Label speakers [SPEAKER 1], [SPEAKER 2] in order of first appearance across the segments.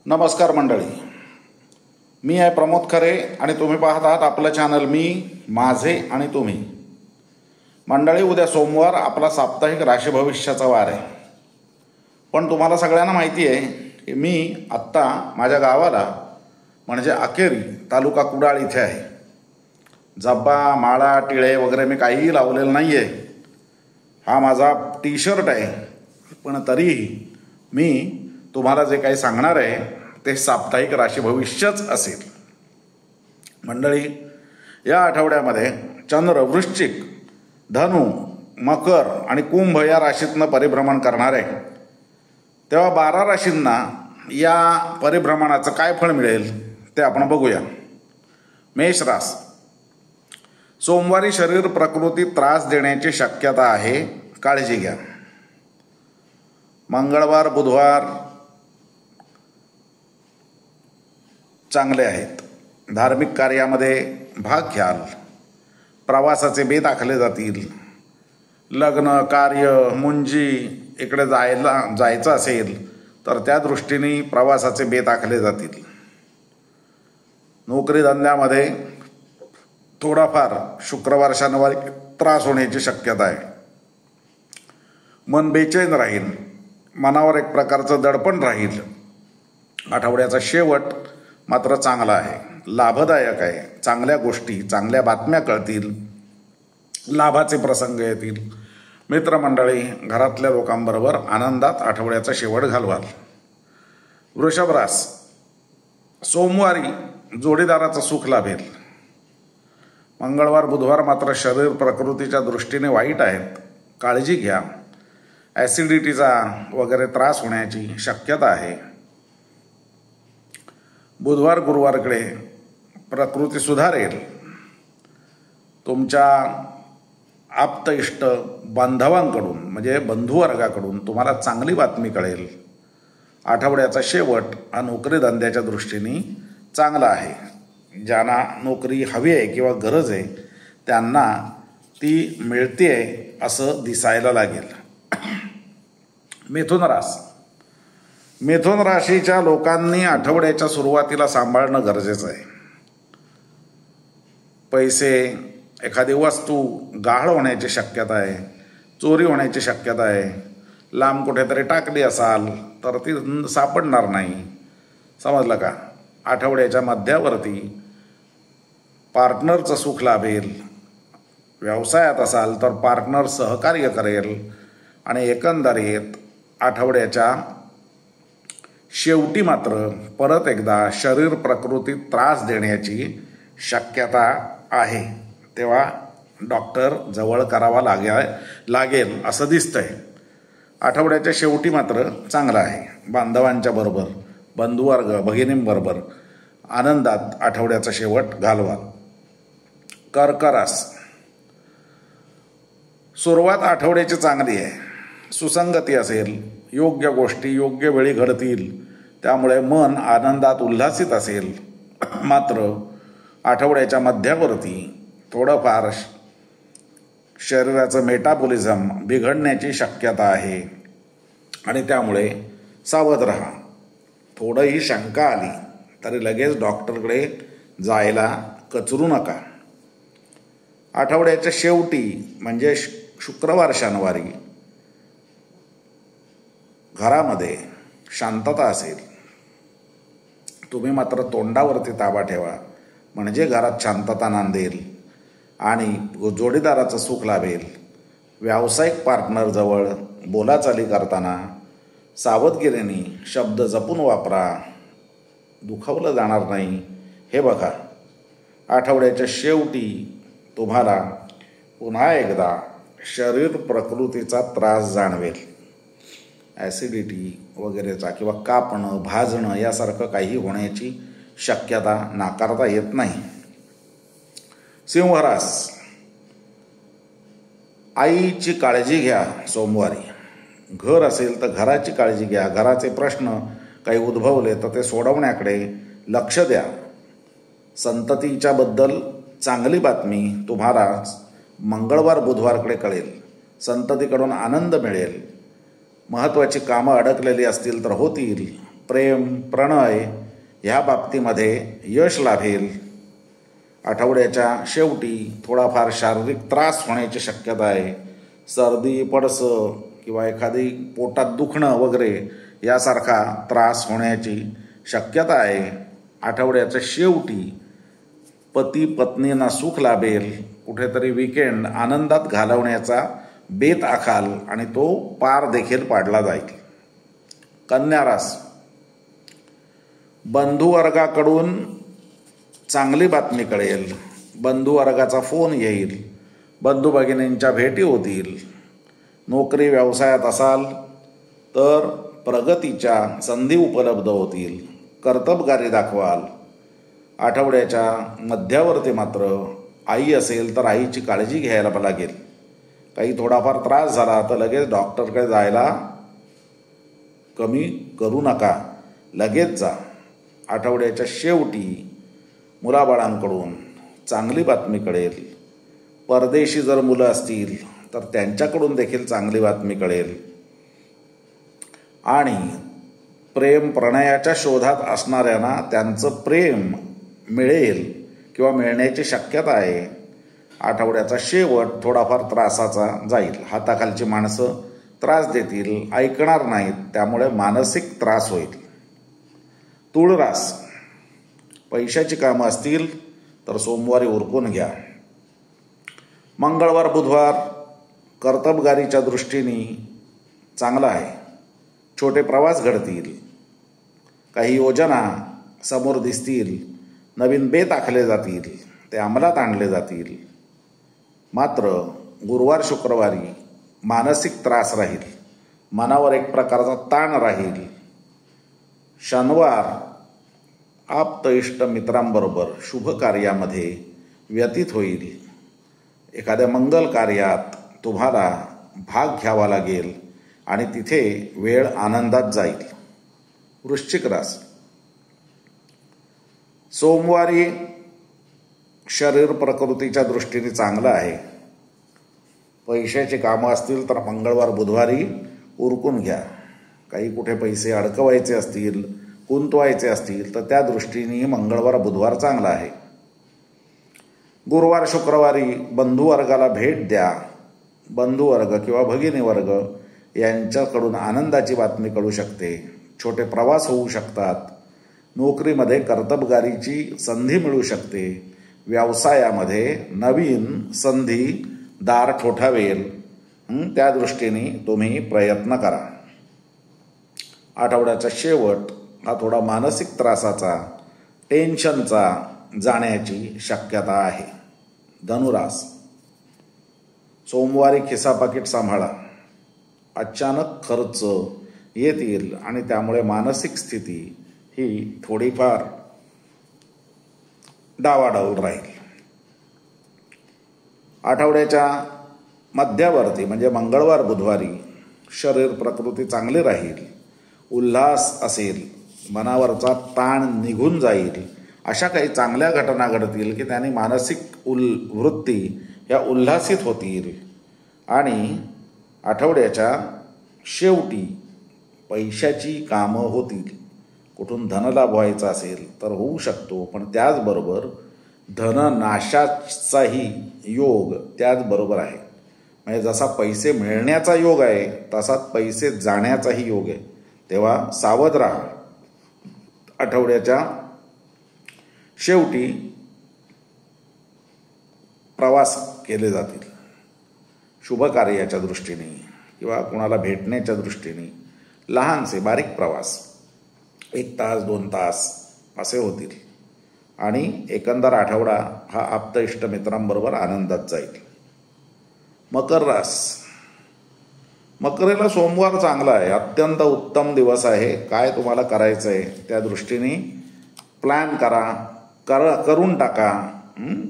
[SPEAKER 1] नमस्कार मंडळी, मी आहे प्रमोद खरे आणि तुम्ही पाहत आहात आपलं चॅनल मी माझे आणि तुम्ही. मंडळी, उद्या सोमवार आपला साप्ताहिक राशी भविष्याचा वार आहे. पण तुम्हाला सगळ्यांना माहिती आहे की मी आत्ता माझ्या गावाला म्हणजे अखेरी तालुका कुडाळ इथे आहे. जब्बा माळा टिळे वगैरे मी काहीही लावलेलं नाही आहे. हा माझा टी शर्ट आहे. पण तरीही मी तुम्हाला जे काही सांगणार आहे ते साप्ताहिक राशी भविष्यच असेल. मंडळी, या आठवड्यामध्ये चंद्र वृश्चिक, धनु, मकर आणि कुंभ या राशीतनं परिभ्रमण करणार आहे. तेव्हा 12 राशींना या परिभ्रमणाचं काय फळ मिळेल ते आपण बघूया. मेष रास, सोमवारी शरीर प्रकृती त्रास देण्याची शक्यता आहे, काळजी घ्या. मंगळवार बुधवार चांगले आहेत. धार्मिक कार्यामध्ये भाग घ्याल. प्रवासाचे बेत आखले जातील. लग्न कार्य मुंजी इकडे जायचं असेल तर त्या दृष्टीने प्रवासाचे बेत आखले जातील. नोकरी धंद्यामध्ये थोडाफार शुक्रवार शनिवारी त्रास होण्याची शक्यता आहे. मन बेचैन राहील. मनावर एक प्रकारचं दडपण राहील. आठवड्याचा शेवट मात्र चांगला आहे, लाभदायक आहे. चांगल्या गोष्टी, चांगल्या बातम्या कळतील. लाभाचे प्रसंग येतील. मित्रमंडळी, घरातल्या लोकांबरोबर आनंदात आठवड्याचा शेवट घालवाल. वृषभ रास, सोमवारी जोडीदाराचं सुख लाभेल. मंगळवार बुधवार मात्र शरीर प्रकृतीच्या दृष्टीने वाईट आहेत, काळजी घ्या. ॲसिडिटीचा वगैरे त्रास होण्याची शक्यता आहे. बुधवार गुरुवारकडे प्रकृती सुधारेल. तुमच्या आप्त इष्ट बांधवांकडून म्हणजे बंधुवर्गाकडून तुम्हाला चांगली बातमी कळेल. आठवड्याचा शेवट हा नोकरी धंद्याच्या दृष्टीने चांगला आहे. ज्यांना नोकरी हवी आहे किंवा गरज आहे त्यांना ती मिळते असं दिसायला लागेल. मिथुन रास, मिथुन राशीच्या लोकांनी आठवड्याच्या सुरुवातीला सांभाळणं गरजेचं आहे. पैसे, एखादी वस्तू गहाळ होण्याची शक्यता आहे. चोरी होण्याची शक्यता आहे. लांब कुठेतरी टाकली असाल तर ती सापडणार नाही. समजलं का? आठवड्याच्या मध्यावरती पार्टनरचं सुख लाभेल. व्यवसायात असाल तर पार्टनर सहकार्य करेल. आणि एकंदरीत आठवड्याच्या शेवटी मात्र परत एकदा शरीर प्रकृतीत त्रास देण्याची शक्यता आहे. तेव्हा डॉक्टर जवळ करावा लागेल असं दिसतंय. आठवड्याच्या शेवटी मात्र चांगला आहे. बांधवांच्या बरोबर, बंधुवर्ग भगिनींबरोबर आनंदात आठवड्याचा शेवट घालवा. कर्क रास, सुरुवात आठवड्याची चांगली आहे. सुसंगती असेल. योग्य गोष्टी योग्य वेळी घडतील. त्यामुळे मन आनंदात उल्हासित असेल. मात्र आठवड्याच्या मध्यावरती थोडंफार शरीराचं मेटाबॉलिझम बिघडण्याची शक्यता आहे आणि त्यामुळे सावध राहा. थोडंही शंका आली तरी लगेच डॉक्टरकडे जायला कचरू नका. आठवड्याच्या शेवटी म्हणजे शुक्रवार शनिवारी घरामध्ये शांतता असेल. तुम्ही मात्र तोंडावरती ताबा ठेवा म्हणजे घरात शांतता नांदेल आणि जोडीदाराचं सुख लाभेल. व्यावसायिक पार्टनरजवळ बोलाचाली करताना सावधगिरीने शब्द जपून वापरा. दुखावलं जाणार नाही. हे बघा, आठवड्याच्या शेवटी तुम्हाला पुन्हा एकदा शरीर प्रकृतीचा त्रास जाणवेल. ॲसिडिटी वगैरेचा किंवा कापणं भाजणं यासारखं काही होण्याची शक्यता नाकारता येत नाही. सिंह रास, आईची काळजी घ्या. सोमवारी घर असेल तर घराची काळजी घ्या. घराचे प्रश्न काही उद्भवले तर ते सोडवण्याकडे लक्ष द्या. संततीच्या बद्दल चांगली बातमी तुम्हाला मंगळवार बुधवारकडे कळेल. संततीकडून आनंद मिळेल. महत्त्वाची कामं अडकलेली असतील तर होतील. प्रेम, प्रणय ह्या बाबतीमध्ये यश लाभेल. आठवड्याच्या शेवटी थोडाफार शारीरिक त्रास होण्याची शक्यता आहे. सर्दी, पडसं किंवा एखादी पोटात दुखणं वगैरे यासारखा त्रास होण्याची शक्यता आहे. आठवड्याच्या शेवटी पती पत्नींना सुख लाभेल. कुठेतरी विकेंड आनंदात घालवण्याचा बेत आखाल आणि तो पार देखील पाडला जाईल. कन्या रास, बंधुवर्गाकडून चांगली बातमी कळेल. बंधुवर्गाचा फोन येईल. बंधू भगिनींच्या भेटी होतील. नोकरी व्यवसायात असाल तर प्रगतीच्या संधी उपलब्ध होतील. कर्तबगारी दाखवाल. आठवड्याच्या मध्यावर्ती मात्र आई असेल तर आईची काळजी घ्यायला लागेल. काही थोडाफार त्रास झाला तर लगेच डॉक्टरकडे जायला कमी करू नका, लगेच जा. आठवड्याच्या शेवटी मुलाबाळांकडून चांगली बातमी कळेल. परदेशी जर मुलं असतील तर त्यांच्याकडून देखील चांगली बातमी कळेल. आणि प्रेम प्रणयाच्या शोधात असणाऱ्यांना त्यांचं प्रेम मिळेल किंवा मिळण्याची शक्यता आहे. आठवड्याचा शेवट थोडाफार त्रासाचा जाईल. हाताखालची माणसं त्रास देतील, ऐकणार नाहीत, त्यामुळे मानसिक त्रास होईल. तुळ रास, पैशाची कामं असतील तर सोमवारी उरकून घ्या. मंगळवार बुधवार कर्तबगारीच्या दृष्टीने चांगला आहे. छोटे प्रवास घडतील. काही योजना समोर दिसतील. नवीन बेत आखले जातील, ते अंमलात आणले जातील. मात्र गुरुवार शुक्रवारी मानसिक त्रास राहील. मनावर एक प्रकारचा ताण राहील. शनिवार आप्त इष्ट मित्रांबरोबर शुभ कार्यामध्ये व्यतीत होईल. एखाद्या मंगल कार्यात तुम्हाला भाग घ्यावा लागेल आणि तिथे वेळ आनंदात जाईल. वृश्चिक रास, सोमवारी शरीर प्रकृतीच्या दृष्टीने चांगलं आहे. पैशाची कामं असतील तर मंगळवार बुधवारी उरकून घ्या. काही कुठे पैसे अडकवायचे असतील, गुंतवायचे असतील तर त्या दृष्टीने मंगळवार बुधवार चांगला आहे. गुरुवार शुक्रवारी बंधुवर्गाला भेट द्या. बंधुवर्ग किंवा भगिनी वर्ग यांच्याकडून आनंदाची बातमी कळू शकते. छोटे प्रवास होऊ शकतात. नोकरीमध्ये कर्तबगारीची संधी मिळू शकते. व्यवसायामध्ये नवीन संधी दार ठोठावेल. त्या दृष्टीने तुम्ही प्रयत्न करा. आठवड्याचा शेवट हा थोडा मानसिक त्रासाचा, टेन्शनचा जाण्याची शक्यता आहे. धनुरास, सोमवारी खिसा पाकिट सांभाळा. अचानक खर्च येतील आणि त्यामुळे मानसिक स्थिती ही थोडीफार डावाडौल राहील. आठवड्याच्या मध्यावर्ती म्हणजे मंगळवार बुधवारी शरीर प्रकृती चांगली राहील. उल्हास असेल. मनावरचा ताण निघून जाईल. अशा काही चांगल्या घटना घडतील की त्यांनी मानसिक वृत्ती या उल्हासित होतील. आणि आठवड्याच्या शेवटी पैशाची कामं होतील. कुठून धनलाभ व्हायचा असेल तर होऊ शकतो, पण त्याचबरोबर धननाशाचाही योग त्याचबरोबर आहे. म्हणजे जसा पैसे मिळण्याचा योग आहे तसाच पैसे जाण्याचाही योग आहे. तेव्हा सावध राहा. आठवड्याच्या शेवटी प्रवास केले जातील. शुभ कार्याच्या दृष्टीने किंवा कोणाला भेटण्याच्या दृष्टीने लहानसे बारीक प्रवास 1 तास 2 तास असे होतील. आणि एकंदर आठवडा हा आप्त इष्ट मित्रांबरोबर आनंदात जाईल. मकर रास, मकरेला सोमवार चांगला आहे. अत्यंत उत्तम दिवस आहे. काय तुम्हाला करायचं आहे त्या दृष्टीने प्लॅन करून टाका.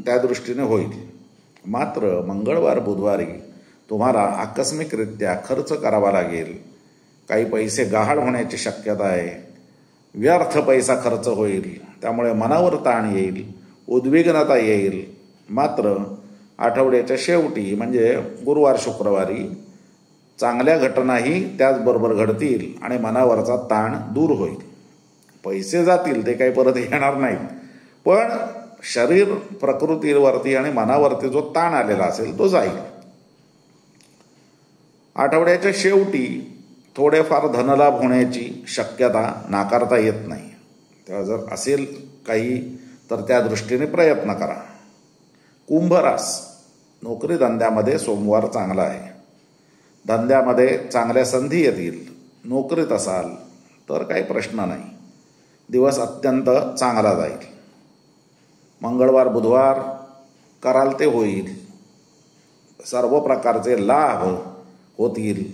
[SPEAKER 1] त्या दृष्टीने होईल. मात्र मंगळवार बुधवारी तुम्हाला आकस्मिकरित्या खर्च करावा लागेल. काही पैसे गहाळ होण्याची शक्यता आहे. व्यर्थ पैसा खर्च होईल. त्यामुळे मनावर ताण येईल, उद्विग्नता येईल. मात्र आठवड्याच्या शेवटी म्हणजे गुरुवार शुक्रवारी चांगल्या घटनाही त्याचबरोबर घडतील आणि मनावरचा ताण दूर होईल. पैसे जातील, ते काही परत येणार नाहीत, पण शरीर प्रकृतीवरती आणि मनावरती जो ताण आलेला असेल तो जाईल. आठवड्याच्या शेवटी थोडेफार धनलाभ होण्याची शक्यता नाकारता येत नाही. तेव्हा जर असेल काही तर त्या दृष्टीने प्रयत्न करा. कुंभ रास, नोकरी धंद्यामध्ये सोमवार चांगला आहे. धंद्यामध्ये चांगल्या संधी येतील. नोकरीत असाल तर काही प्रश्न नाही, दिवस अत्यंत चांगला जाईल. मंगळवार बुधवार कराल ते होईल. सर्व प्रकारचे लाभ होतील.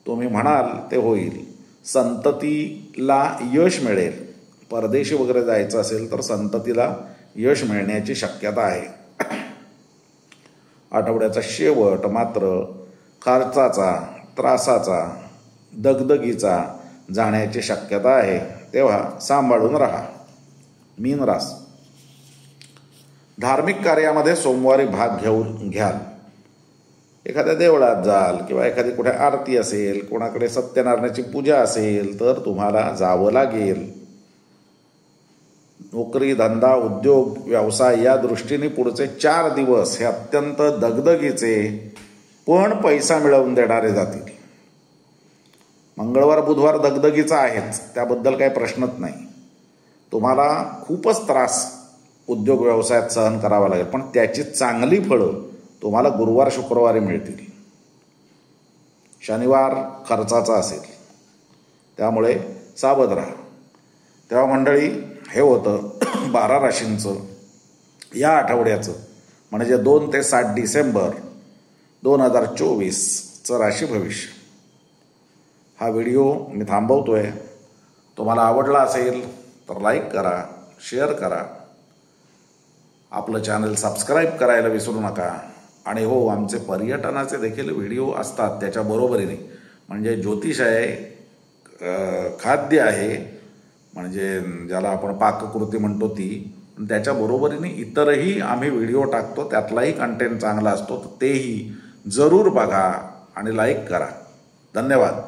[SPEAKER 1] तुम्ही म्हणाल ते होईल. संततीला यश मिळेल. परदेशी वगैरे जायचं असेल तर संततीला यश मिळण्याची शक्यता आहे. आठवड्याचा शेवट मात्र खर्चाचा, त्रासाचा, दगदगीचा जाण्याची शक्यता आहे, तेव्हा सांभाळून राहा. मीन रास, धार्मिक कार्यामध्ये सोमवारी भाग घ्याल. एखाद्या देवळात जाल किंवा एखादी कुठे आरती असेल, कोणाकडे सत्यनारायणाची पूजा असेल तर तुम्हाला जावं लागेल. नोकरी, धंदा, उद्योग, व्यवसाय या दृष्टीने पुढचे 4 दिवस हे अत्यंत दगदगीचे पण पैसा मिळवून देणारे जातील. मंगळवार बुधवार दगदगीचा आहेच, त्याबद्दल काही प्रश्नच नाही. तुम्हाला खूपच त्रास उद्योग व्यवसायात सहन करावा लागेल, पण त्याची चांगली फळं तुम्हाला गुरुवार शुक्रवारी मिळतील. शनिवार खर्चाचा असेल, त्यामुळे सावध राहा. तेव्हा मंडळी, हे होतं 12 राशींचं या आठवड्याचं, म्हणजे 2 ते 7 डिसेंबर 2024चं राशी भविष्य. हा व्हिडिओ मी थांबवतोय. तुम्हाला आवडला असेल तर लाईक करा, शेअर करा, आपलं चॅनल सबस्क्राईब करायला विसरू नका. आणि हो, आमचे पर्यटनाचे देखील व्हिडिओ असतात त्याच्याबरोबरीने, म्हणजे ज्योतिष आहे, खाद्य आहे, म्हणजे ज्याला आपण पाककृती म्हणतो ती, त्याच्याबरोबरीने इतरही आम्ही व्हिडिओ टाकतो. त्यातलाही कंटेंट चांगला असतो, तर तेही जरूर बघा आणि लाईक करा. धन्यवाद.